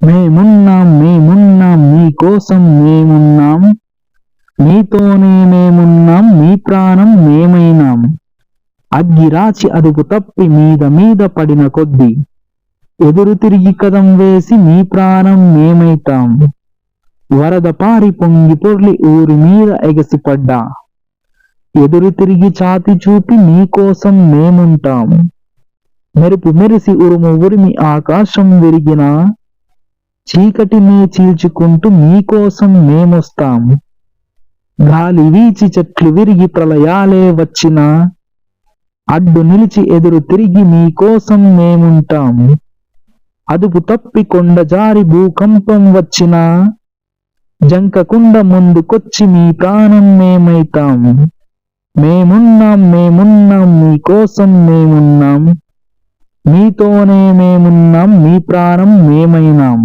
మేమున్నాం మేమున్నాం మీకోసం మేమున్నాం, మీతోనే మేమున్నాం, మీ ప్రాణం మేమైనాం. అగ్గిరాచి అదుపు తప్పి మీద మీద పడిన కొద్దీ ఎదురు తిరిగి కదం వేసి మీ ప్రాణం మేమైతాం. వరద పారి పొంగి పొర్లి ఊరి మీద ఎగసిపడ్డా ఎదురు తిరిగి ఛాతి చూపి మీకోసం మేముంటాం. మెరుపు మెరిసి ఉరుము ఉరిమి ఆకాశం విరిగినా చీకటినే చీల్చుకుంటూ మీకోసం మేమొస్తాం. గాలి వీచి చెట్లు విరిగి ప్రళయాలే వచ్చినా అడ్డు నిలిచి ఎదురు తిరిగి మీకోసం మేముంటాం. అదుపు తప్పి కొండ జారి భూకంపం వచ్చినా జంకకుండా ముందుకొచ్చి మీ ప్రాణం మేమైతాం. మేమున్నాం మేమున్నాం మీకోసం మేమున్నాం, మీతోనే మేమున్నాం, మీ ప్రాణం మేమైనాం.